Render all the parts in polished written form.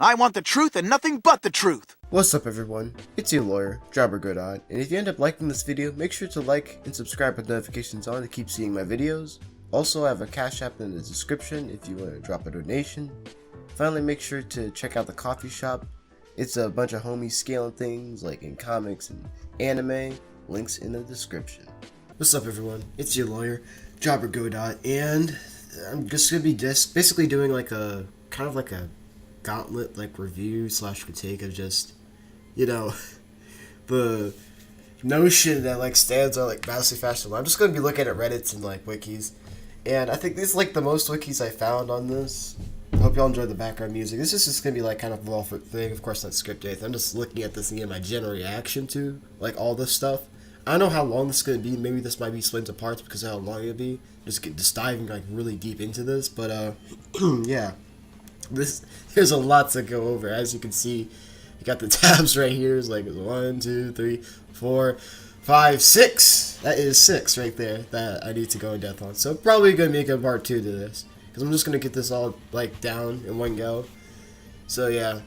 I want the truth and nothing but the truth. What's up everyone, it's your lawyer, JobberGodot, and if you end up liking this video, make sure to like and subscribe with notifications on to keep seeing my videos. Also, I have a Cash App in the description if you want to drop a donation. Finally, make sure to check out the coffee shop. It's a bunch of homies scaling things like in comics and anime, links in the description. What's up everyone, it's your lawyer, JobberGodot, and I'm just going to be basically doing like a, kind of like a gauntlet like review slash critique of just, you know, the notion that like stands are like vastly faster. I'm just going to be looking at Reddits and like wikis, and I think this is like the most wikis I found on this. I hope y'all enjoy the background music. This is just going to be like kind of a raw thing, of course not scripted. I'm just looking at this and getting my general reaction to like all this stuff. I don't know how long this is going to be. Maybe this might be split into parts because of how long it'll be. Just diving like really deep into this, but yeah. There's a lot to go over. As you can see, you got the tabs right here. It's like 1, 2, 3, 4, 5, 6. That is 6 right there that I need to go in depth on. So probably gonna make a part 2 to this because I'm just gonna get this all like down in one go. So yeah.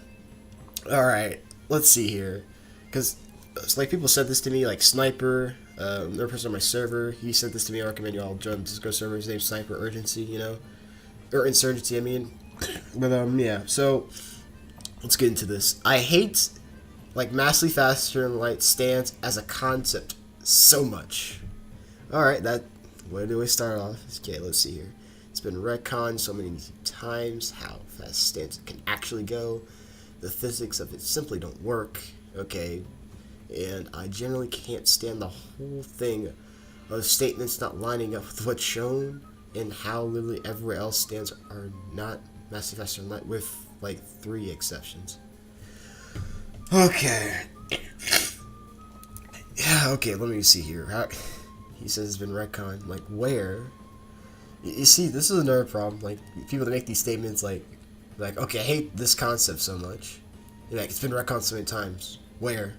All right. Let's see here, because like people said this to me, like Sniper, another person on my server. He sent this to me. I recommend y'all join the Discord server. His name's Sniper Urgency. You know, or Insurgency. I mean. But yeah, so let's get into this. I hate like massively faster than light stands as a concept so much. Alright, where do we start off? Okay, let's see here. It's been retconned so many times how fast stands can actually go. The physics of it simply don't work. Okay, and I generally can't stand the whole thing of statements not lining up with what's shown and how literally everywhere else stands are not massively faster than light, with like 3 exceptions. Okay. Yeah, okay, let me see here. He says it's been retconned. Like, where? You see, this is another problem. Like, people that make these statements, like, okay, I hate this concept so much. And, like, it's been retconned so many times. Where?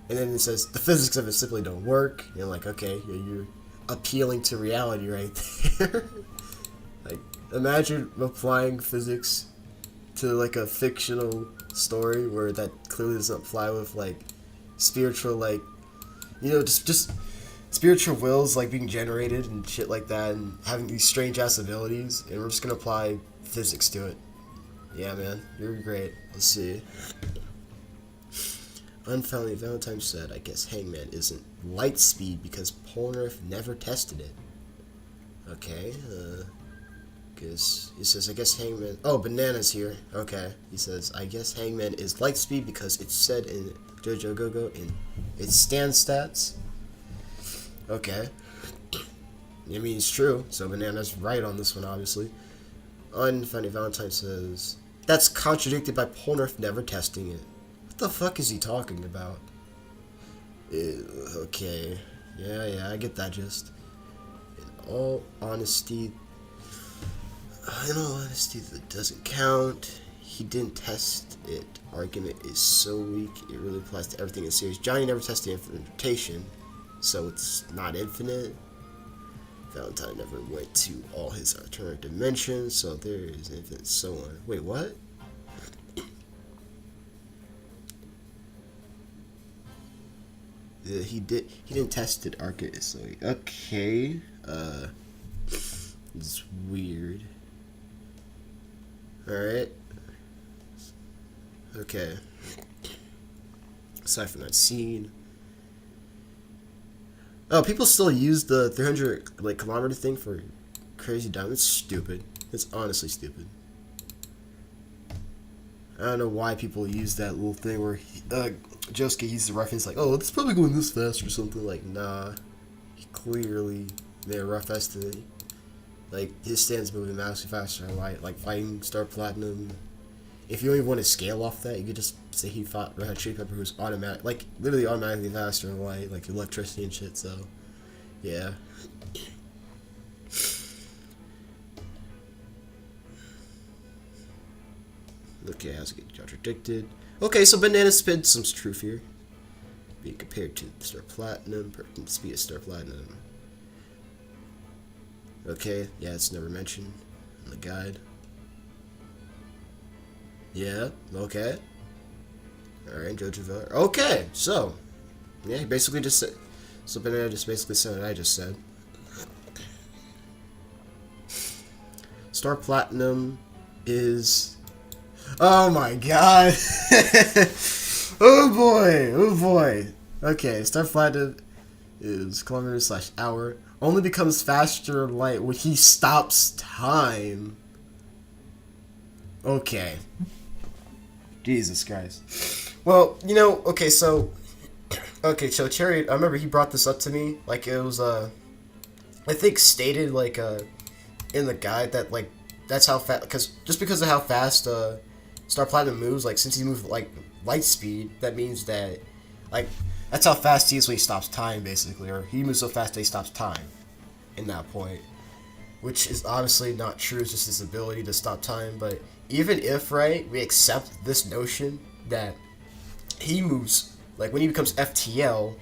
And then it says, the physics of it simply don't work. And you're like, okay, you're appealing to reality right there. Like, imagine applying physics to like a fictional story where that clearly doesn't fly with like spiritual, like, you know, just spiritual wills like being generated and shit like that, and having these strange ass abilities, and we're just gonna apply physics to it. Yeah, man, you're great. Let's see. Unfoundly Valentine said, I guess Hangman isn't light speed because Polnareff never tested it. Okay, because he says, I guess Hangman... Oh, Banana's here. Okay. He says, I guess Hangman is light speed because it's said in JoJo Go-Go in its stand stats. Okay. I mean, it's true. So Banana's right on this one, obviously. Unfunny Valentine says, that's contradicted by Polnareff never testing it. What the fuck is he talking about? Okay. Yeah, I get that gist. In all honesty... In all honesty, that doesn't count. He didn't test it. Argument is so weak, it really applies to everything in series. Johnny never tested infinite rotation, so it's not infinite. Valentine never went to all his alternate dimensions, so there is infinite, so on. Wait, what? He didn't test it. Argument is so weak. Okay. It's weird. Alright. Okay. Aside from that scene. Oh, people still use the 300 like kilometer thing for crazy diamond. It's stupid. It's honestly stupid. I don't know why people use that little thing where Josuke uses the reference like, oh, it's probably going this fast or something. Like, nah. He clearly made a rough estimate. Like, his stand's moving massively faster than light, like fighting Star Platinum. If you don't even want to scale off that, you could just say he fought Red Hot Chili Pepper, who's automatic, like, literally automatically faster than light, like electricity and shit, so, yeah. Okay, how's it get contradicted? Okay, so Banana spins some truth here. Being compared to Star Platinum, speed of Star Platinum. Okay, yeah, it's never mentioned in the guide. Yeah, okay. Alright, JoJo. Okay, so. Yeah, he basically just said. So Banana just basically said what I just said. Star Platinum is. Oh my god! Oh boy! Oh boy! Okay, Star Platinum is kilometers/hour. Only becomes faster in light when he stops time. Okay. Jesus Christ. Well, you know, okay, so Chariot, I remember he brought this up to me, like, it was, I think stated, like, in the guide that, like, that's how fast, because of how fast, Star Platinum moves, like, since he moves, like, light speed, that means that, like, that's how fast he is when he stops time, basically, or he moves so fast that he stops time, in that point, which is obviously not true, it's just his ability to stop time, but even if, right, we accept this notion that he moves, like, when he becomes FTL,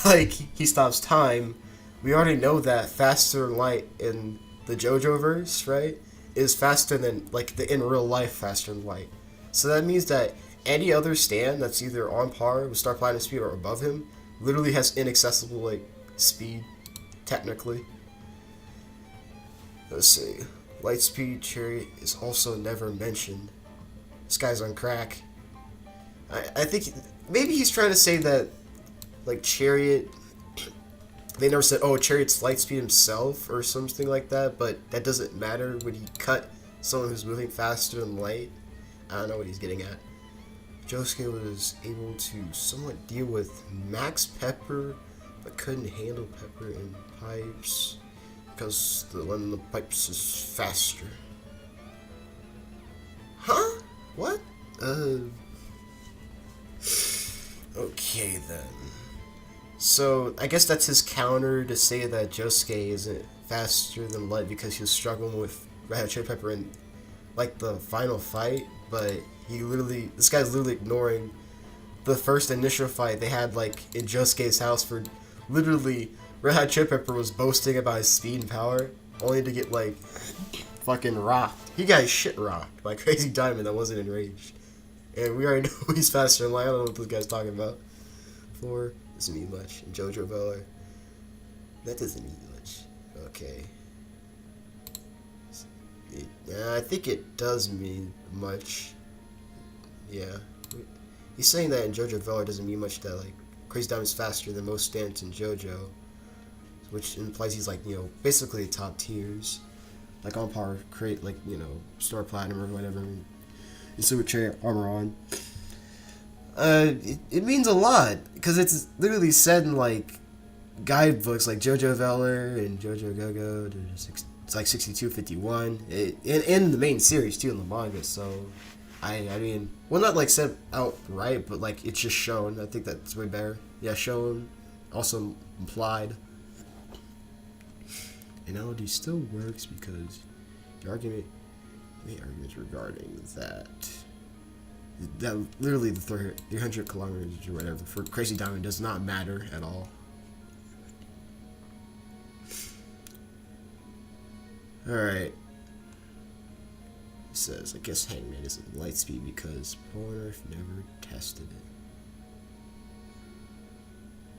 like, he stops time, we already know that faster than light in the JoJo verse, right, is faster than, like, the in real life faster than light. So that means that any other stand that's either on par with Star Platinum speed or above him literally has inaccessible, like, speed, technically. Let's see. Lightspeed Chariot is also never mentioned. This guy's on crack. I think maybe he's trying to say that, like, Chariot, they never said, oh, Chariot's Lightspeed himself or something like that, but that doesn't matter when he cut someone who's moving faster than light. I don't know what he's getting at. Josuke was able to somewhat deal with Max Pepper, but couldn't handle Pepper in pipes because the one in the pipes is faster. Huh? What? Okay then. So I guess that's his counter to say that Josuke isn't faster than Light because he was struggling with Red Hot Chili Pepper in, like, the final fight, but this guy's literally ignoring the first initial fight they had, like, in Josuke's house, for literally Red Hot Chili Pepper was boasting about his speed and power, only to get, like, fucking rocked. He got his shit rocked by Crazy Diamond that wasn't enraged. And we already know he's faster than Light. I don't know what this guy's talking about. 4 doesn't mean much. And JoJo Valor, that doesn't mean much. Okay. I think it does mean much. Yeah. He's saying that in JoJo Valor doesn't mean much, that, like, Crazy Diamond's faster than most stands in JoJo. Which implies he's, like, you know, basically top tiers. Like, on par, create, like, you know, Star Platinum or whatever. And Super Chariot armor on. It means a lot, because it's literally said in, like, guidebooks like JoJo Valor and JobberGodot. It's like 6251. In the main series too, in the manga. So I mean, well, not like said outright, but like it's just shown. I think that's way better. Yeah, shown, also implied. Analogy still works because the arguments regarding that literally the 300 kilometers or whatever for Crazy Diamond does not matter at all. Alright. He says, I guess Hangman isn't Lightspeed because Polar never tested it.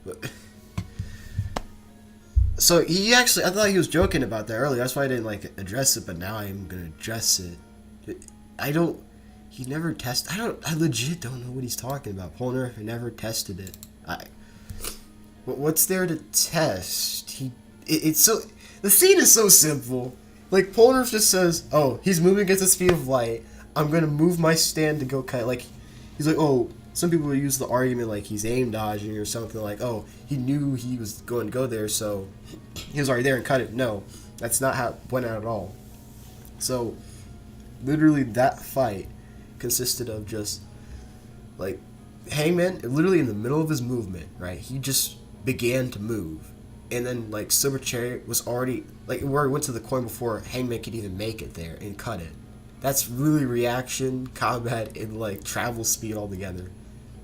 But so he actually, I thought he was joking about that earlier. That's why I didn't like address it, but now I'm gonna address it. He never tested. I legit don't know what he's talking about. Polar never tested it. What's there to test? It's so, the scene is so simple. Like, Polnareff just says, oh, he's moving at the speed of light. I'm going to move my stand to go cut. Like, he's like, oh, some people would use the argument like he's aim dodging or something like, oh, he knew he was going to go there, so he was already there and cut it. No, that's not how it went out at all. So, literally that fight consisted of just, like, Hangman, literally in the middle of his movement, right, he just began to move. And then, like, Silver Chariot was already, like, where it went to the coin before Hangman could even make it there and cut it. That's really reaction, combat, and, like, travel speed altogether.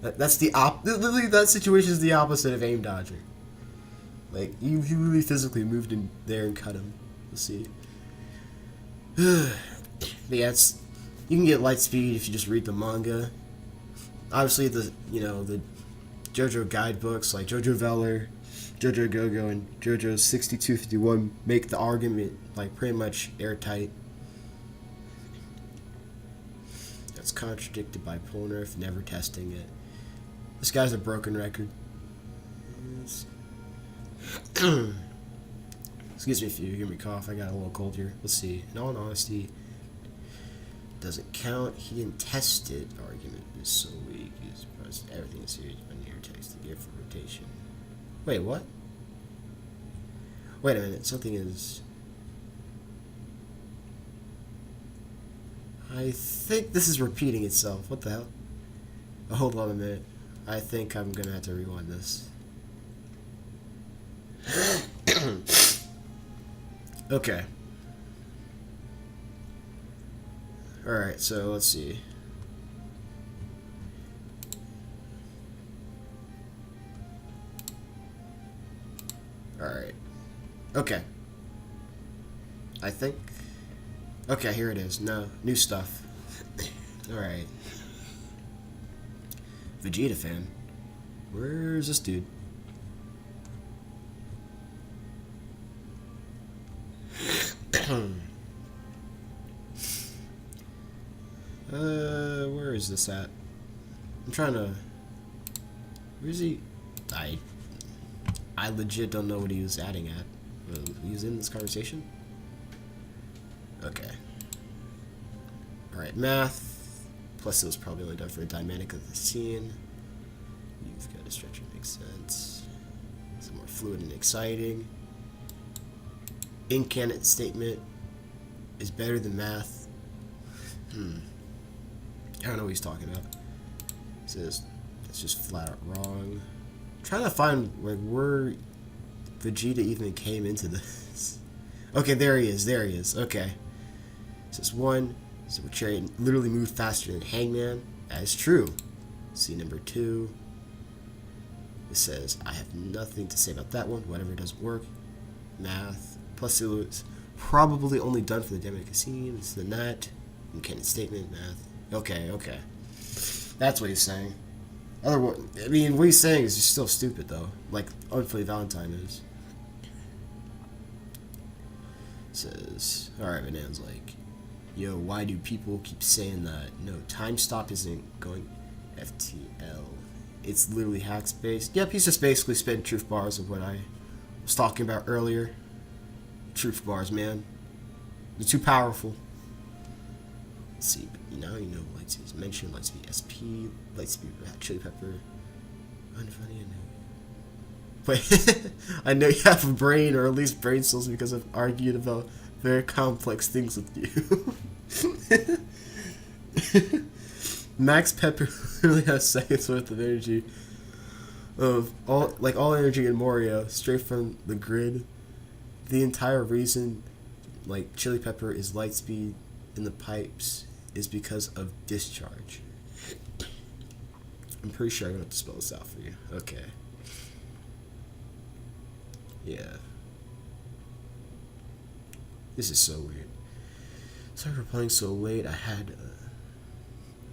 That's the literally, that situation is the opposite of aim dodging. Like, he really physically moved in there and cut him. Let's see. But yeah, You can get light speed if you just read the manga. Obviously, the JoJo guidebooks like JoJo Veller, JoJoGodot, and JoJo 6251 make the argument like pretty much airtight. That's contradicted by Polnareff never testing it. This guy's a broken record. Excuse me if you hear me cough. I got a little cold here. Let's see. In all honesty, doesn't count. He didn't test it. Argument is so weak. He's surprised everything is serious on your text to give for rotation. Wait, what? Wait a minute. Something is. I think this is repeating itself. What the hell? Oh, hold on a minute. I think I'm gonna have to rewind this. Okay. Alright, so let's see. Alright. Okay. I think. Okay, here it is. No, new stuff. Alright. Vegeta fan. Where's this dude? Where is this at? I'm trying to. Where's he? I legit don't know what he was adding at. He was in this conversation? Okay. Alright, math. Plus it was probably only done for a dynamic of the scene. You've got to stretch it, makes sense. Some more fluid and exciting. Incanate statement is better than math. I don't know what he's talking about. It says that's just flat out wrong. I'm trying to find like where Vegeta even came into this. Okay, there he is. There he is. Okay. It says 1. So Chariot literally moved faster than Hangman. That is true. See number 2. It says I have nothing to say about that one. Whatever doesn't work. Math. Plus it was probably only done for the dynamic scene. It's the net. Incanate statement. Math. Okay, okay. That's what he's saying. Otherwise, I mean, what he's saying is just still stupid, though. Like, Unfully Valentine is. It says, alright, Banana's like, yo, why do people keep saying that? No, time stop isn't going FTL. It's literally hacks based. Yep, he's just basically spitting truth bars of what I was talking about earlier. Truth bars, man. They're too powerful. Let's see, now you know Lightspeed is mentioned, Lightspeed SP, Lightspeed Chili Pepper. Unfunny, I know. Wait, I know you have a brain, or at least brain cells, because I've argued about very complex things with you. Max Pepper literally has seconds worth of energy. Of all energy in Morio, straight from the grid. The entire reason, like, Chili Pepper is Lightspeed in the pipes is because of discharge. I'm pretty sure I'm going to have to spell this out for you. Okay. Yeah. This is so weird. Sorry for playing so late. I had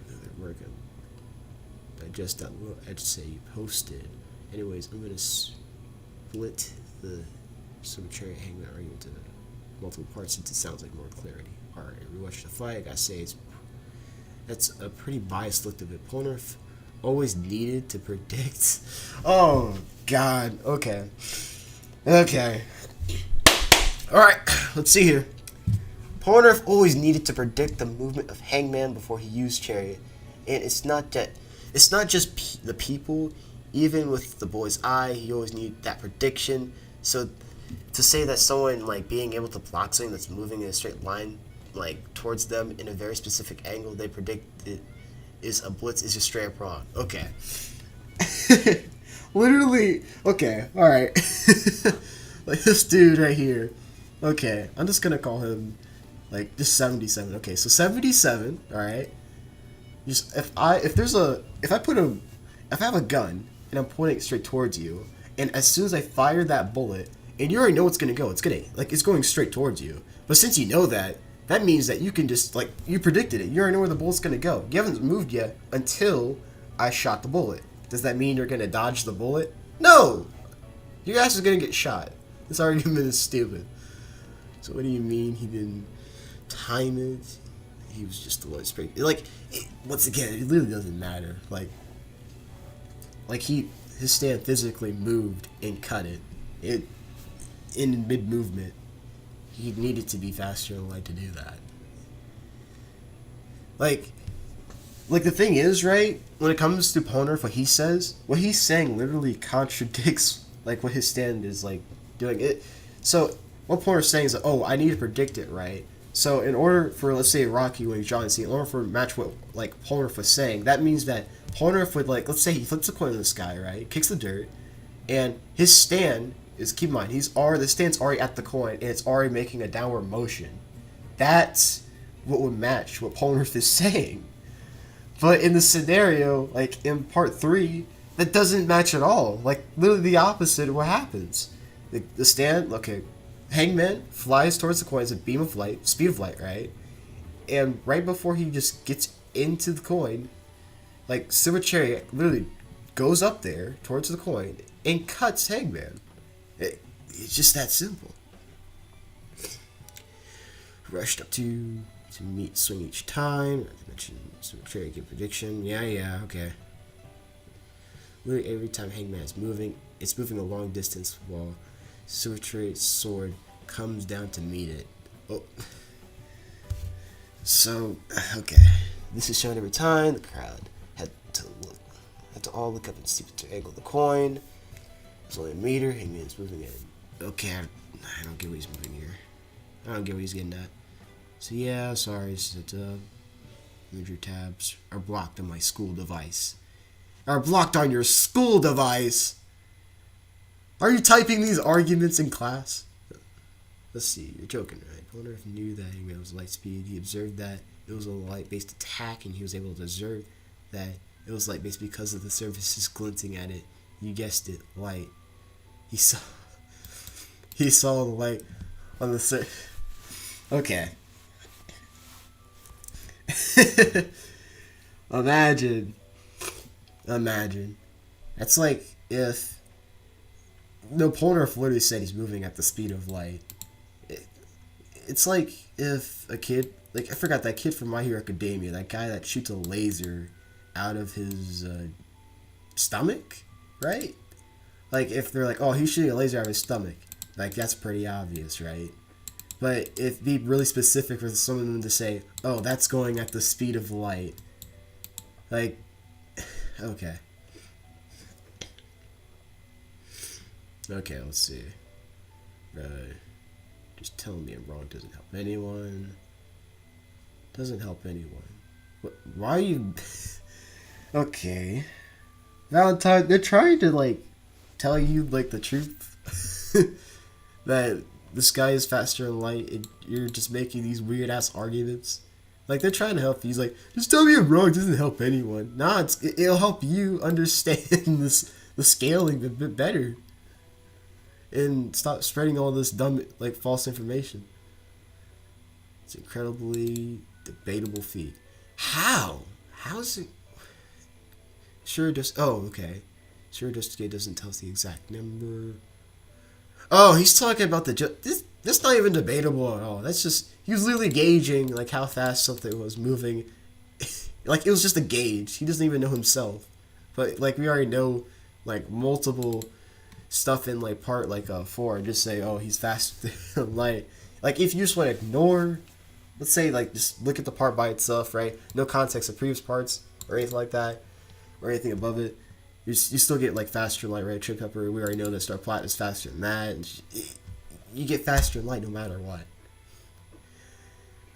another work. I just that little essay you posted. Anyways, I'm going to split the Chariot Hangman argument into multiple parts since it sounds like more clarity. Alright, rewatch the fight. I gotta say, that's a pretty biased look of it. Polnareff always needed to predict. Oh, God. Okay. Okay. Alright, let's see here. Polnareff always needed to predict the movement of Hangman before he used Chariot. And it's not just the people. Even with the boy's eye, he always needed that prediction. So to say that someone like being able to block something that's moving in a straight line like towards them in a very specific angle they predict it is a blitz is just straight up wrong. Okay. Literally, okay, alright. Like this dude right here. Okay, I'm just gonna call him like just 77. Okay, so 77, alright. Just if I have a gun and I'm pointing it straight towards you, and as soon as I fire that bullet, and you already know it's gonna go, it's going straight towards you. But since you know that, that means that you can just, like, you predicted it. You already know where the bullet's gonna go. You haven't moved yet until I shot the bullet. Does that mean you're gonna dodge the bullet? No! Your ass is gonna get shot. This argument is stupid. So what do you mean he didn't time it? He was just the one spraying. Like, once again, it literally doesn't matter. Like his stand physically moved and cut it. In mid-movement. He needed to be faster than light to do that. Like the thing is, right, when it comes to Polnareff, what he's saying literally contradicts, like, what his stand is, like, doing. It. So, what Polnareff's saying is, that, oh, I need to predict it, right? So, in order for, let's say, Rocky when he's drawing scene, in order for match what, like, Polnareff was saying, that means that Polnareff would, like, let's say he flips a coin in the sky, right, kicks the dirt, and his stand is, keep in mind, the stand's already at the coin, and it's already making a downward motion. That's what would match what Polnareff is saying. But in the scenario, like in part 3, that doesn't match at all. Like, literally the opposite of what happens. The stand, okay, Hangman flies towards the coin as a beam of light, speed of light, right? And right before he just gets into the coin, like, Silver Cherry literally goes up there towards the coin and cuts Hangman. It's just that simple. Rushed up to meet swing each time. I mentioned Silver Cherry give prediction. Yeah, okay. Literally every time Hangman is moving, it's moving a long distance while Silver Cherry's sword comes down to meet it. Oh. So, okay. This is shown every time. The crowd had to all look up and see the angle of the coin. There's only a meter. Hangman's moving it. Okay, I don't get what he's moving here. I don't get what he's getting at. So yeah, sorry, your tabs are blocked on my school device. Are blocked on your school device? Are you typing these arguments in class? Let's see, you're joking, right? Polnareff knew that Hangman was light speed. He observed that it was a light-based attack, and he was able to observe that it was light-based because of the surfaces glinting at it. You guessed it, light. He saw the light on the surface. Okay. Imagine. That's like if Polnareff literally said he's moving at the speed of light. It's like if a kid, like, I forgot that kid from My Hero Academia, that guy that shoots a laser out of his stomach, right? Like, if they're like, oh, he's shooting a laser out of his stomach, like, that's pretty obvious, right? But if be really specific for someone to say, oh, that's going at the speed of light, like, okay. Okay, let's see. Just telling me I'm wrong doesn't help anyone. Doesn't help anyone. Why are you... Okay. Valentine, they're trying to, like, tell you, like, the truth. That the sky is faster than light, and you're just making these weird-ass arguments. Like, they're trying to help you. He's like, just tell me I'm wrong, it doesn't help anyone. Nah, it'll help you understand the scaling a bit better. And stop spreading all this dumb, like, false information. It's incredibly debatable feat. How? How is it? Sure, just... Oh, okay. Sure, just doesn't tell us the exact number. Oh, he's talking about this. That's not even debatable at all. That's just... He was literally gauging, like, how fast something was moving. Like, it was just a gauge. He doesn't even know himself. But, like, we already know, like, multiple stuff in, like, part, like, 4. And just say, oh, he's faster than light. Like, if you just want to ignore... Let's say, like, just look at the part by itself, right? No context of previous parts or anything like that. Or anything above it. You still get, like, faster light, right? Trip Pepper, we already know that Star Platinum is faster than that. And you get faster light no matter what.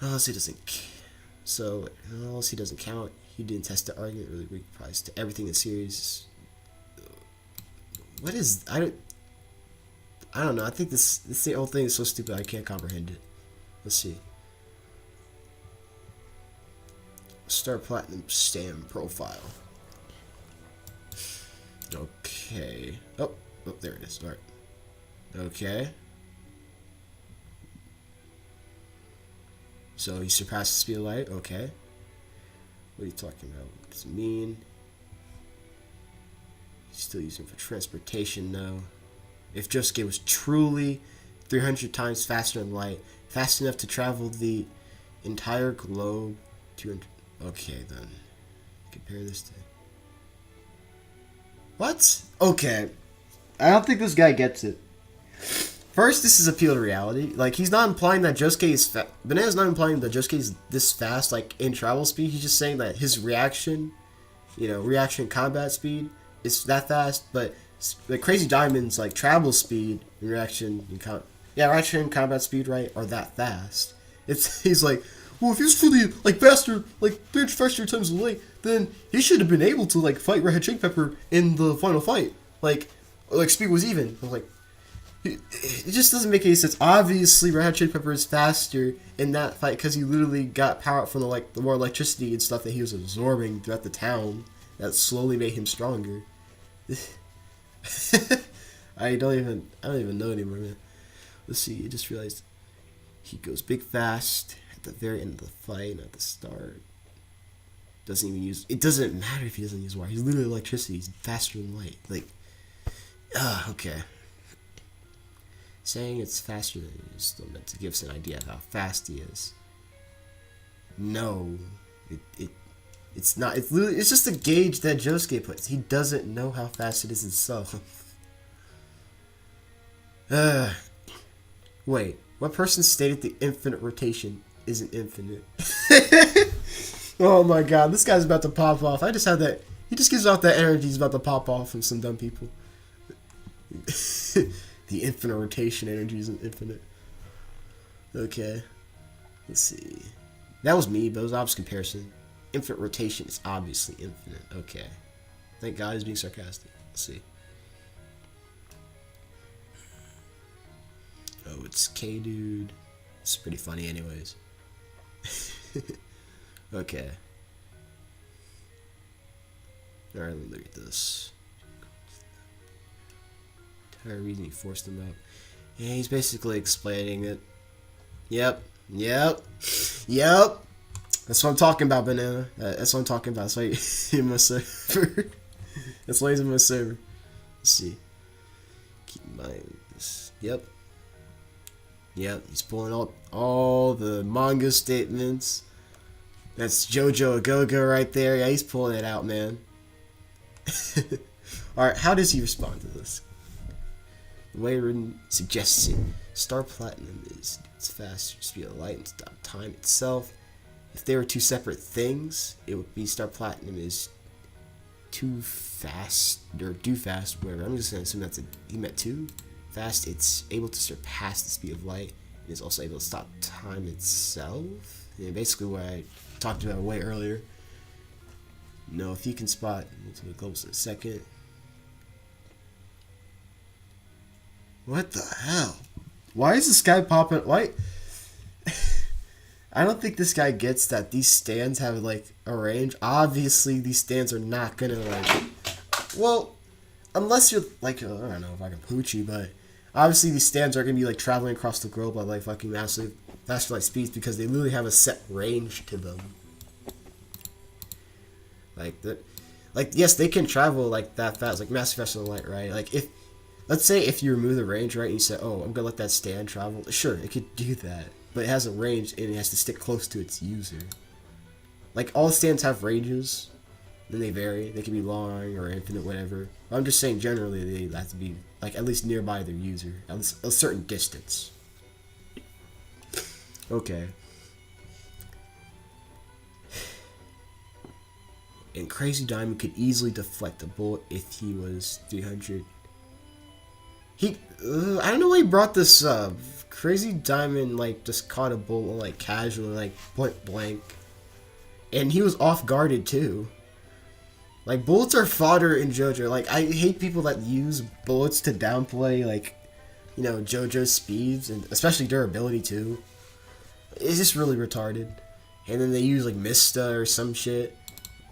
Unless he doesn't... So, unless he doesn't count, he didn't test the argument. Really weak price to everything in series. What is... I don't know. I think this whole thing is so stupid I can't comprehend it. Let's see. Star Platinum Stam profile. Okay. Oh, there it is. All right. Okay. So he surpassed the speed of light. Okay. What are you talking about? What does it mean? He's still using it for transportation though. If Josuke was truly 300 times faster than light, fast enough to travel the entire globe, 200. Okay then. Compare this to. What? Okay. I don't think this guy gets it. First, this is appeal to reality. Like, he's not implying that Josuke is Banana's not implying that Josuke is this fast, like, in travel speed. He's just saying that his reaction, reaction combat speed is that fast, but the Crazy Diamond's, like, travel speed and reaction and combat speed, right, are that fast. He's like, well, if he was truly, like, faster, like, 300 faster times the light, then he should have been able to, like, fight Red Hot Chili Pepper in the final fight. Like speed was even. I was like, it just doesn't make any sense. Obviously, Red Hot Chili Pepper is faster in that fight because he literally got power from the more electricity and stuff that he was absorbing throughout the town that slowly made him stronger. I don't even know anymore, man. Let's see. I just realized he goes big fast at the very end of the fight, not the start. Doesn't even use. It doesn't matter if he doesn't use wire. He's literally electricity. He's faster than light. Like, okay. Saying it's faster than he is still meant to give us an idea of how fast he is. No, it's not. It's just a gauge that Josuke puts. He doesn't know how fast it is himself. Wait, what person stated the infinite rotation isn't infinite? Oh my god, this guy's about to pop off. I just had that. He just gives out that energy. He's about to pop off from some dumb people. The infinite rotation energy isn't infinite. Okay. Let's see. That was me, but it was obvious comparison. Infinite rotation is obviously infinite. Okay. Thank God he's being sarcastic. Let's see. Oh, it's K dude. It's pretty funny anyways. Okay. Alright, let me look at this. Entire reason he forced him out. Yeah, he's basically explaining it. Yep. That's what I'm talking about, Banana. That's what I'm talking about. That's why he's in my server. That's why he's in my server. Let's see. Keep in mind this. Yep. He's pulling all the manga statements. That's JoJo Go right there. Yeah, he's pulling it out, man. Alright, how does he respond to this? The way written suggests it. Star Platinum is its faster speed of light and stop time itself. If they were two separate things, it would be Star Platinum is too fast, or too fast, whatever. I'm just going to assume that's he meant too fast. It's able to surpass the speed of light, and is also able to stop time itself. And basically what I talked about way earlier. No, if you can spot multiple globes in a second. What the hell? Why is this guy popping? Why? I don't think this guy gets that these stands have like a range. Obviously, these stands are not gonna like. Well, unless you're like I don't know if I can pooch you, but obviously these stands are gonna be like traveling across the globe at like fucking massive faster light speeds because they literally have a set range to them. Like that, like yes, they can travel like that fast, like massive faster than light, right? Like if, let's say if you remove the range, right, and you say, oh, I'm gonna let that stand travel. Sure, it could do that, but it has a range and it has to stick close to its user. Like all stands have ranges, then they vary. They can be long or infinite, whatever. But I'm just saying generally they have to be like at least nearby their user, at least a certain distance. Okay. And Crazy Diamond could easily deflect a bullet if he was 300. I don't know why he brought this up. Crazy Diamond, like, just caught a bullet, like, casually, like, point blank. And he was off-guarded, too. Like, bullets are fodder in JoJo. Like, I hate people that use bullets to downplay, like, you know, JoJo's speeds, and especially durability, too. It's just really retarded. And then they use, like, Mista or some shit.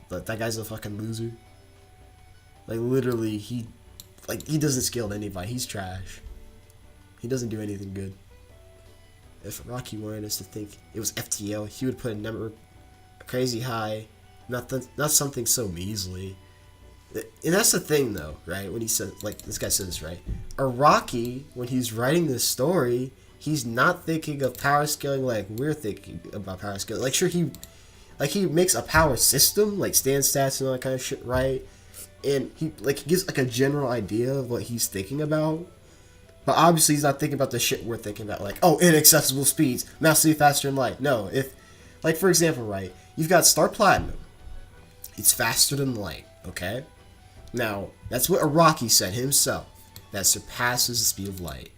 But that guy's a fucking loser. Like, literally, he doesn't skill anybody. He's trash. He doesn't do anything good. if Rocky wanted us to think it was FTL, he would put a number crazy high, not something so measly. And that's the thing, though, right? When he says, like, this guy says this, right? A Rocky, when he's writing this story, he's not thinking of power scaling like we're thinking about power scaling. Like, sure, he makes a power system, like stand stats and all that kind of shit, right? And he gives like a general idea of what he's thinking about. But obviously, he's not thinking about the shit we're thinking about, like, oh, inaccessible speeds, massively faster than light. No, if, like, for example, right, you've got Star Platinum. It's faster than light, okay? Now, that's what Araki said himself, that surpasses the speed of light.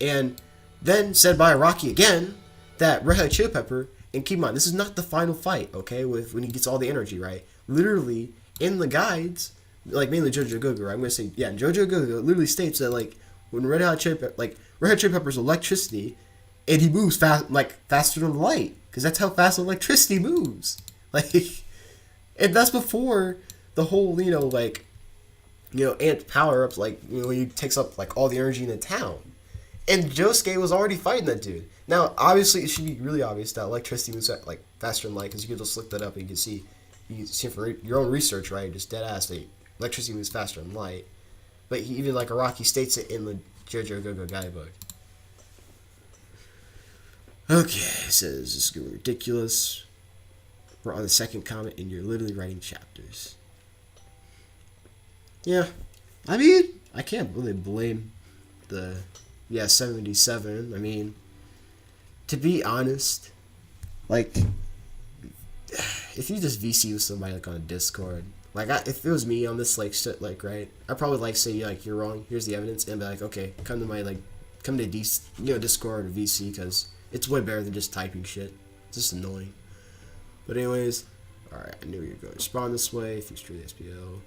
And then said by Araki again, that Red Hot Chili Pepper, and keep in mind, this is not the final fight, okay, with when he gets all the energy, right? Literally, in the guides, like, mainly JoJo, right? I'm going to say, yeah, JoJo literally states that, like, when Red Hot Chili Pepper's electricity, and he moves faster than light, because that's how fast electricity moves. Like, and that's before the whole, amped power-ups, like, he takes up, like, all the energy in the town. And Josuke was already fighting that dude. Now, obviously, it should be really obvious that electricity moves, like, faster than light, because you can just look that up and you can see from your own research, right, just dead ass, that electricity moves faster than light. But even, like, Araki states it in the JoJo guidebook. Okay, it says, this is getting ridiculous. We're on the second comment, and you're literally writing chapters. Yeah, I mean, I can't really blame the 77. I mean, to be honest, like, if you just VC with somebody, like, on a Discord, like, if it was me on this, like, shit, like, right, I'd probably, like, say, like, you're wrong, here's the evidence, and be like, okay, come to Discord or VC, because it's way better than just typing shit. It's just annoying. But anyways, alright, I knew you were going to respond this way, if you straight SPO.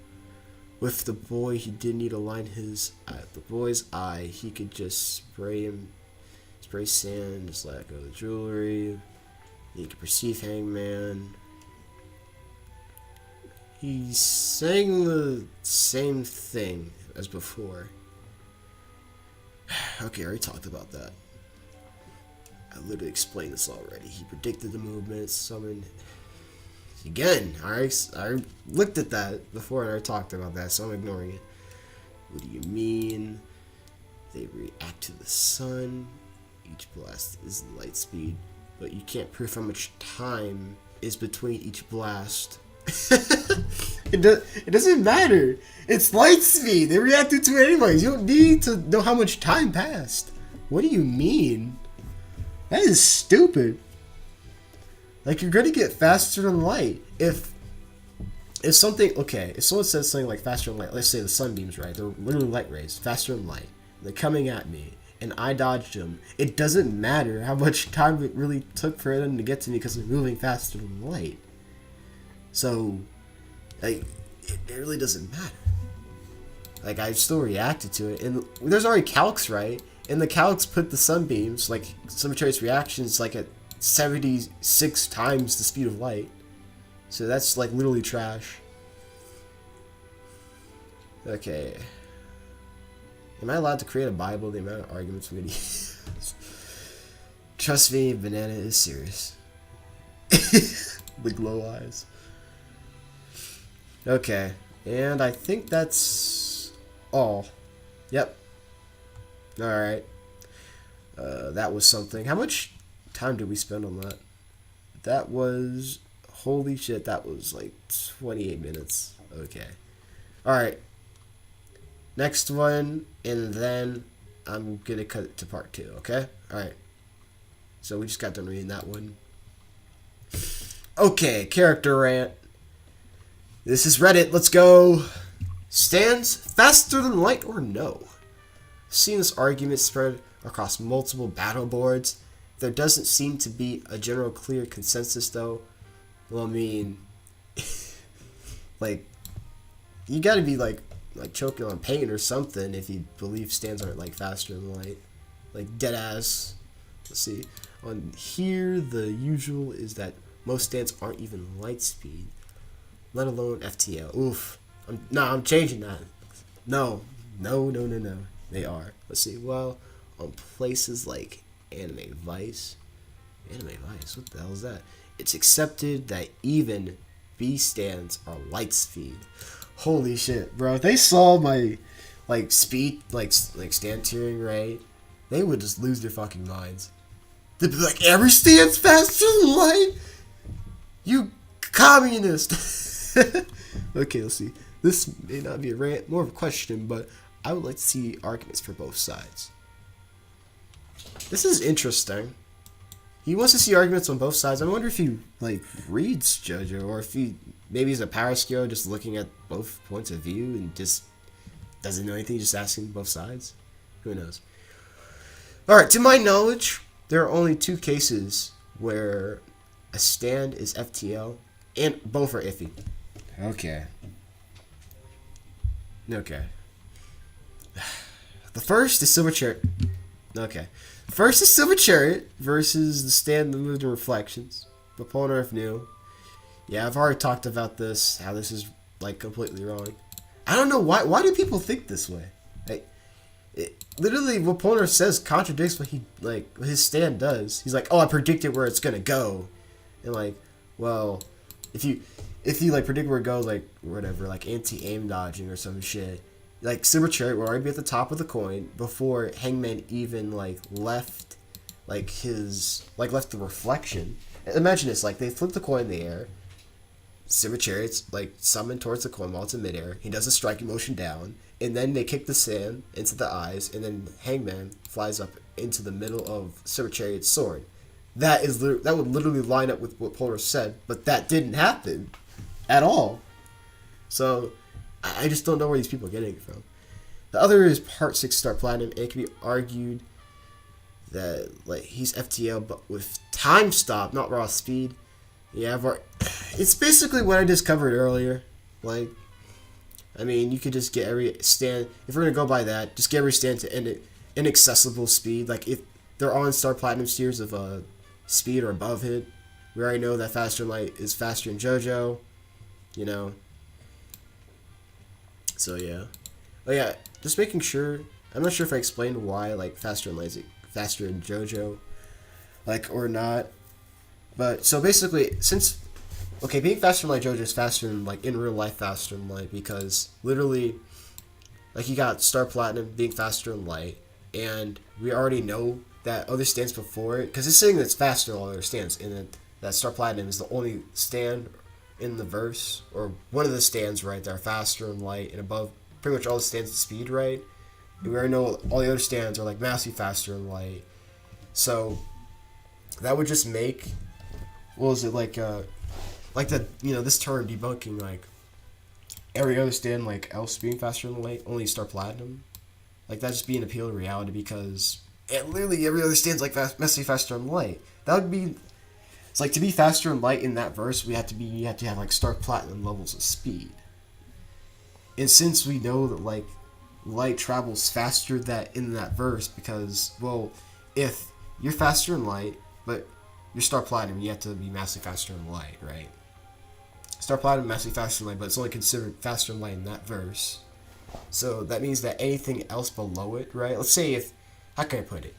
With the boy, he didn't need to line the boy's eye. He could just spray sand, just let go of the jewelry. He could perceive Hangman. He's saying the same thing as before. Okay, I already talked about that. I literally explained this already. He predicted the movements, summoned. Again, I looked at that before and I talked about that, so I'm ignoring it. What do you mean? They react to the sun. Each blast is light speed, but you can't prove how much time is between each blast. It doesn't matter. It's light speed. They reacted to it anyways. You don't need to know how much time passed. What do you mean? That is stupid. Like, you're gonna get faster than light. If someone says something like faster than light, let's say the sunbeams, right? They're literally light rays, faster than light. They're coming at me, and I dodged them. It doesn't matter how much time it really took for them to get to me because they're moving faster than light. So, like, it really doesn't matter. Like, I still reacted to it, and there's already calcs, right? And the calcs put the sunbeams, like, simultaneous reactions, like, at 76 times the speed of light. So that's, like, literally trash. Okay. Am I allowed to create a Bible? The amount of arguments we're gonna use. Trust me, Banana is serious. The glow eyes. Okay. And I think that's all. Yep. Alright. That was something. How much time did we spend on that? That was, holy shit, that was like 28 minutes. Okay. Alright. Next one, and then I'm gonna cut it to part 2, okay? Alright. So we just got done reading that one. Okay, character rant. This is Reddit, let's go. Stands faster than light or no? Seeing this argument spread across multiple battle boards, there doesn't seem to be a general clear consensus though. Well, I mean, like, you gotta be like choking on pain or something if you believe stands aren't like faster than light. Like, dead ass. Let's see. On here, the usual is that most stands aren't even light speed, let alone FTL. Oof. I'm changing that. No. They are. Let's see. Well, on places like Anime Vice. Anime Vice, what the hell is that? It's accepted that even B stands are light speed. Holy shit, bro! If they saw my speed stand tiering, right? They would just lose their fucking minds. They'd be like, every stand's faster than light. You communist. Okay, let's see. This may not be a rant, more of a question, but I would like to see arguments for both sides. This is interesting. He wants to see arguments on both sides. I wonder if he reads JoJo, or if he maybe he's a power skill just looking at both points of view and just doesn't know anything, just asking both sides. Who knows? Alright, to my knowledge, there are only 2 cases where a stand is FTL, and both are iffy. Okay. The first is Silver Chariot. Okay. First is Silver Chariot versus the stand that moved in Reflections. Proponent of new. Yeah, I've already talked about this, how this is completely wrong. I don't know why do people think this way? Literally, what Poner says contradicts what what his stand does. He's like, oh, I predicted where it's gonna go, and well, if you predict where it goes, whatever, anti-aim dodging or some shit, Silver Chariot will already be at the top of the coin before Hangman even left left the reflection. Imagine this, they flip the coin in the air. Silver Chariot's summoned towards the coin while it's in midair. He does a striking motion down, and then they kick the sand into the eyes, and then Hangman flies up into the middle of Silver Chariot's sword. That would literally line up with what Polar said, but that didn't happen at all. So I just don't know where these people are getting it from. The other is Part 6 Star Platinum, and it can be argued that he's FTL but with time stop, not raw speed. Yeah, it's basically what I just covered earlier. I mean, you could just get every stand, if we're going to go by that, just get every stand to inaccessible speed. If they're on Star Platinum tiers of speed or above it, we already know that Faster and Light is faster in JoJo, So, yeah. Oh, yeah, just making sure, I'm not sure if I explained why, Faster and Light is faster in JoJo, or not. But, so basically, being faster than JoJo is faster than, in real life faster than light, because, literally, you got Star Platinum being faster than light, and we already know that other stands before it, because it's saying that it's faster than all other stands, and that Star Platinum is the only stand in the verse, or one of the stands, right, that are faster than light, and above pretty much all the stands at speed, right? And we already know all the other stands are, massively faster than light. So, that would just make... What was it, this term debunking, every other stand, else being faster than light, only Star Platinum. That just be an appeal to reality, because literally every other stand's, massively faster than light. That would be... It's to be faster than light in that verse, you have to have, Star Platinum levels of speed. And since we know that, light travels faster in that verse, because, well, if you're faster than light, but you're Star Platinum, you have to be massively faster than light, right? Star Platinum massively faster than light, but it's only considered faster than light in that verse. So that means that anything else below it, right? Let's say how can I put it?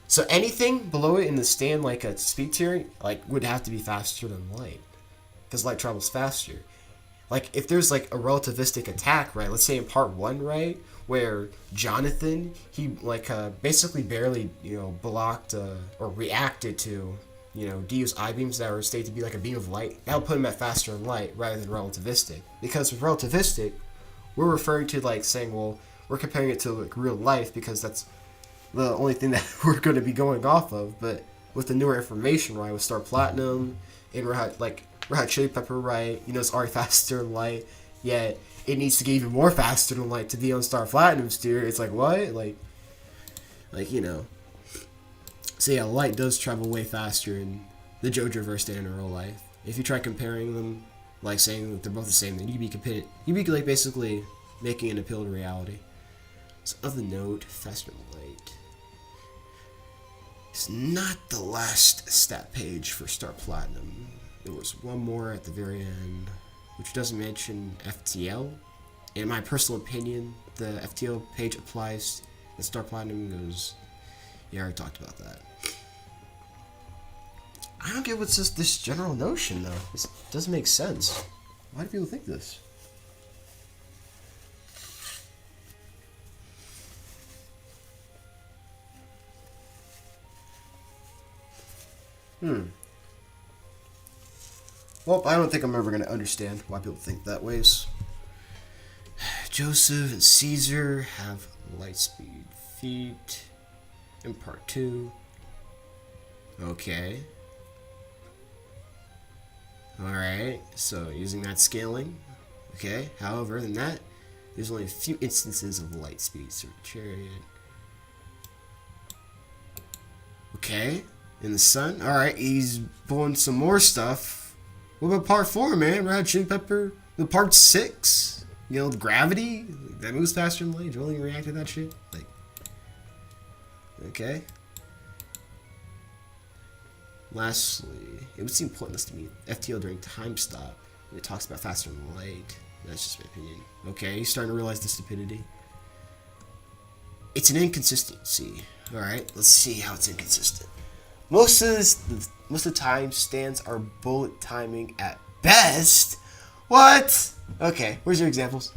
So anything below it in the stand, a speed tier, would have to be faster than light, because light travels faster. If there's a relativistic attack, right? Let's say in Part 1, right, where Jonathan, he basically barely blocked or reacted to Dio's eye beams that were stated to be a beam of light. That would put him at faster than light rather than relativistic, because with relativistic, we're referring to saying, well, we're comparing it to real life, because that's the only thing that we're going to be going off of. But with the newer information, right, with Star Platinum and Red Hot Chili Pepper, right, it's already faster than light, yet it needs to get even more faster than light to be on Star Platinum's tier. It's what? So yeah, light does travel way faster in the JoJo verse than in real life. If you try comparing them, saying that they're both the same, then you'd be basically making an appeal to reality. So other note, faster than light. It's not the last stat page for Star Platinum. There was one more at the very end, which doesn't mention FTL. In my personal opinion, the FTL page applies. The Star Platinum goes, Yeah, I already talked about that. I don't get what's just this general notion, though. This doesn't make sense. Why do people think this? Well, I don't think I'm ever going to understand why people think that ways. Joseph and Caesar have lightspeed feet in part 2. Okay. Alright, so using that scaling. Okay, however, than that, there's only a few instances of lightspeed. So chariot. Okay, in the sun. Alright, he's pulling some more stuff. What about part 4, man? Red Hot Chili Pepper? The part 6? You know, gravity? That moves faster than light. Rolling react to that shit? Like, okay. Lastly, it would seem pointless to me. FTL during time stop. When it talks about faster than light. That's just my opinion. Okay, he's starting to realize the stupidity. It's an inconsistency. Alright, let's see how it's inconsistent. Most of the time, stands are bullet timing at best. What? Okay, where's your examples?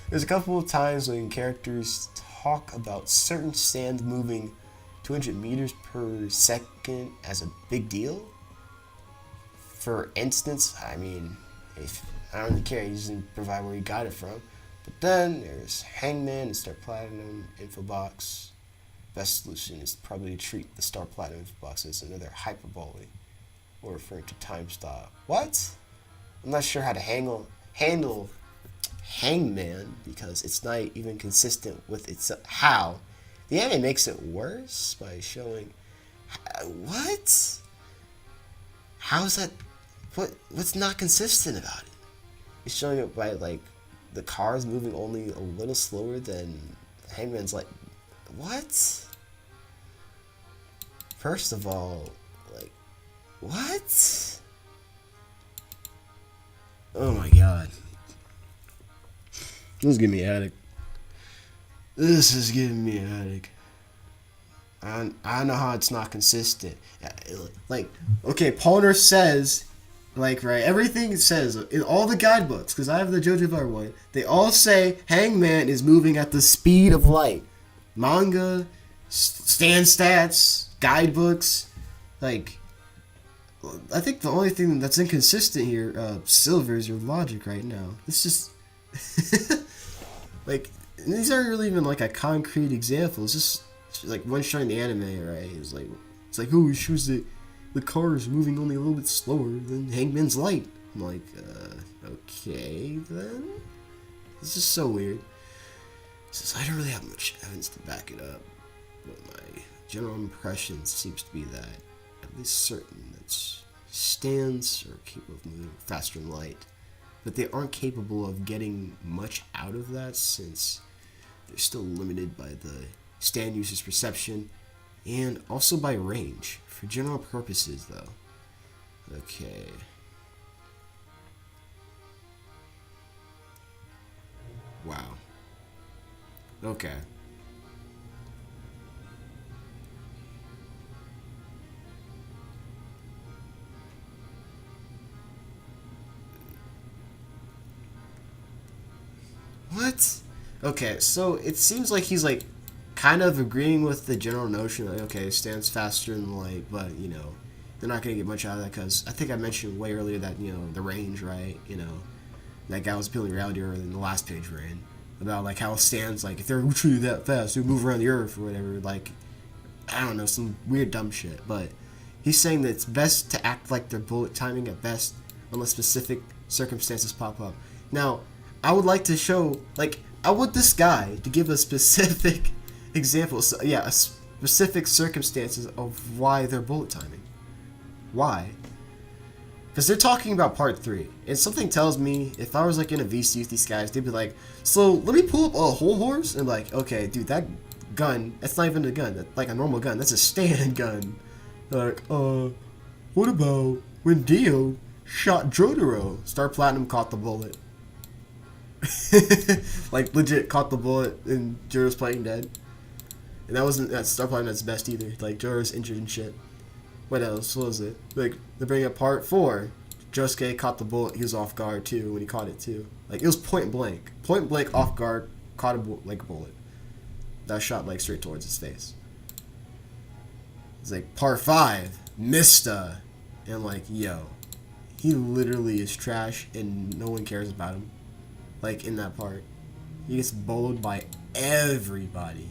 There's a couple of times when characters talk about certain stands moving 200 meters per second as a big deal. For instance, I mean, if I don't really care, he doesn't provide where he got it from. But then there's Hangman and Star Platinum info box. Best solution is probably to treat the Star Platinum info box as another hyperbole, or referring to time stop. What? I'm not sure how to handle Hangman because it's not even consistent with its how. The anime makes it worse by showing what? How's that? What's not consistent about it? It's showing it by like the cars moving only a little slower than Hangman's. Like, what? First of all, like, what? Oh my god. This is giving me a headache. This is giving me a headache. I know how it's not consistent. Like, okay, Palmer says, like, right, everything it says in all the guidebooks, because I have the JoJo one, they all say Hangman is moving at the speed of light. Manga, stand stats, guidebooks, like, I think the only thing that's inconsistent here, Silver, is your logic right now. It's just, like, these aren't really even like a concrete example. It's just like one showing the anime, right? It's like oh, it shows that the car is moving only a little bit slower than Hangman's light. I'm like, okay then. It's just so weird. Since I don't really have much evidence to back it up, but my general impression seems to be that at least certain that stands are capable of moving faster than light, but they aren't capable of getting much out of that since they're still limited by the stand user's perception and also by range. For general purposes, though. Okay. Wow. Okay. What? Okay, so it seems like he's like kind of agreeing with the general notion that, okay, stands faster than light, but, you know, they're not going to get much out of that because I think I mentioned way earlier that, you know, the range, right? You know, that guy was appealing reality earlier in the last page we're in about, like, how stands, like, if they're truly that fast, they move around the earth or whatever, like, I don't know, some weird dumb shit, but he's saying that it's best to act like they're bullet timing at best unless specific circumstances pop up. Now, I would like to show, like, I want this guy to give a specific example, so, yeah, specific circumstances of why they're bullet timing. Why? Because they're talking about part 3, and something tells me if I was like in a VC with these guys, they'd be like, so let me pull up a whole horse, and like, okay, dude, that gun, that's not even a gun, that's like a normal gun, that's a stand gun. Like, what about when Dio shot Jotaro? Star Platinum caught the bullet. Like, legit caught the bullet and Jotaro's playing dead. And that wasn't that Star Platinum at its best either. Like JoJo's injured and shit. What else? What was it? Like they bring up part 4. Josuke caught the bullet. He was off guard too when he caught it too. Like it was point blank off guard, caught a bullet. That shot like straight towards his face. It's like part 5, Mista, and I'm like, yo, he literally is trash and no one cares about him. Like in that part, he gets bowled by everybody.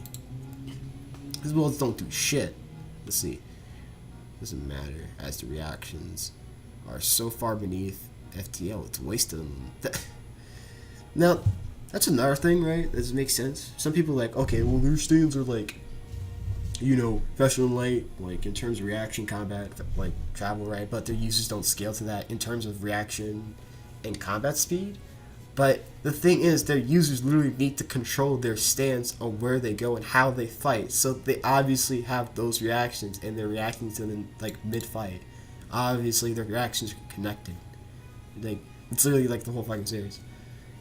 His bullets don't do shit. Let's see. Doesn't matter as the reactions are so far beneath FTL. It's wasted on them. Now, that's another thing, right? Does it make sense? Some people are like, okay, well, their stands are like, you know, faster than light, like in terms of reaction, combat, like travel, right? But their users don't scale to that in terms of reaction and combat speed. But the thing is, their users literally need to control their stance on where they go and how they fight. So they obviously have those reactions, and they're reacting to them like mid-fight. Obviously, their reactions are connected. Like it's literally like the whole fucking series.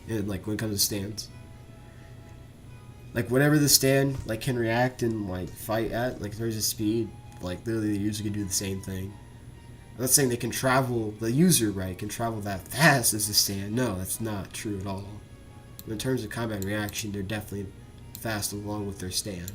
And like when it comes to stands, like whatever the stand like can react and like fight at, like there's a speed, like literally the user can do the same thing. I'm not saying they can travel, the user, right, can travel that fast as the stand. No, that's not true at all. But in terms of combat reaction, they're definitely fast along with their stand.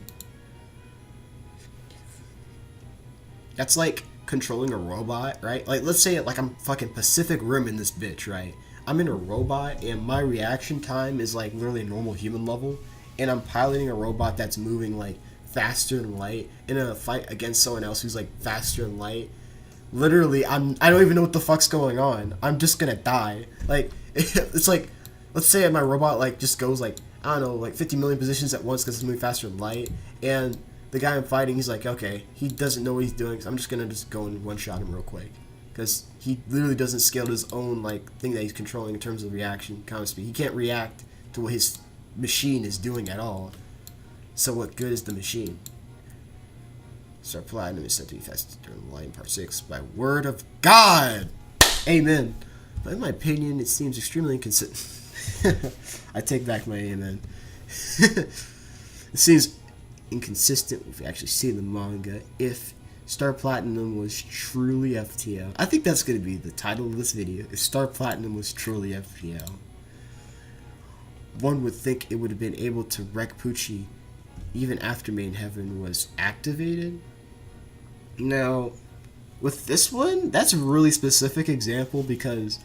That's like controlling a robot, right? Like let's say like I'm fucking Pacific Rim in this bitch, right? I'm in a robot and my reaction time is like literally normal human level, and I'm piloting a robot that's moving like faster than light in a fight against someone else who's like faster than light. Literally, I don't even know what the fuck's going on. I'm just gonna die. Like it's like, let's say my robot like just goes like, I don't know, like 50 million positions at once because it's moving faster than light, and the guy I'm fighting, he's like, okay, he doesn't know what he's doing, so I'm just gonna go and one-shot him real quick. Because he literally doesn't scale to his own like thing that he's controlling in terms of reaction, combat speed. He can't react to what his machine is doing at all. So what good is the machine? Star Platinum is said to be faster during the light in part 6 by word of God. Amen. But in my opinion, it seems extremely inconsistent. I take back my amen. It seems inconsistent if we actually see the manga. If Star Platinum was truly FTL. I think that's going to be the title of this video. If Star Platinum was truly FTL. One would think it would have been able to wreck Pucci even after Main Heaven was activated. Now, with this one, that's a really specific example because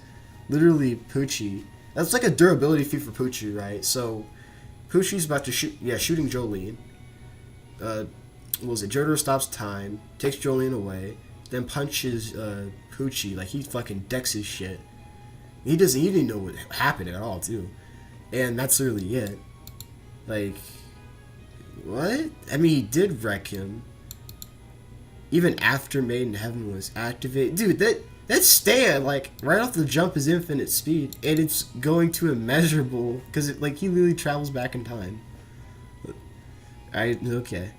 literally Pucci, that's like a durability feat for Pucci, right? So Pucci's about to shooting Jolene. Was it JoJo stops time, takes Jolene away, then punches Pucci, like he fucking decks his shit. He didn't know what happened at all too. And that's literally it. Like, what? I mean, he did wreck him. Even after Made in Heaven was activated. Dude, that stand, like, right off the jump is infinite speed. And it's going to immeasurable, because like, he literally travels back in time. Okay.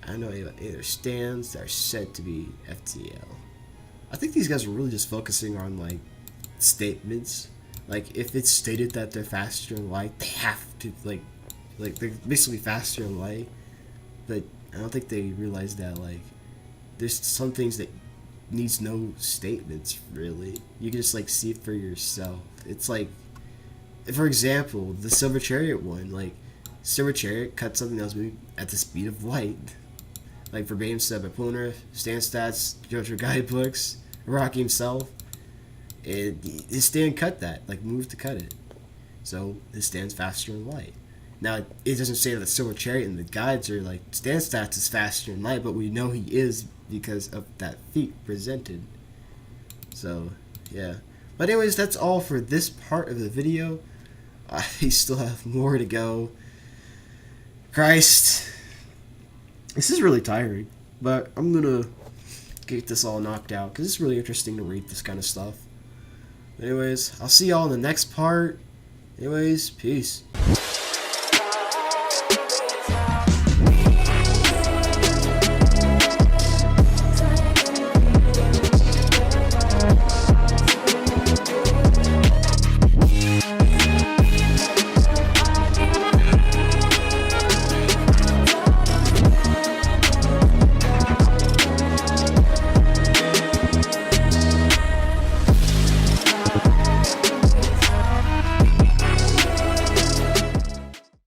I know either stands that are said to be FTL. I think these guys are really just focusing on, like, statements. Like, if it's stated that they're faster in light, they have to, like they're basically faster in light. But I don't think they realize that, like, there's some things that needs no statements, really. You can just, like, see it for yourself. It's like, for example, the Silver Chariot one. Like, Silver Chariot cut something else moving at the speed of light. Like, verbatim said by Pulner, stand stats, JoJo guidebooks, Rocky himself. His stand cut that, like, moved to cut it. So his stand's faster in light. Now, it doesn't say that the Silver Chariot and the guides are like, stand stats is faster in light, but we know he is because of that feat presented. So, yeah. But anyways, that's all for this part of the video. I still have more to go. Christ. This is really tiring, but I'm gonna get this all knocked out because it's really interesting to read this kind of stuff. Anyways, I'll see y'all in the next part. Anyways, peace.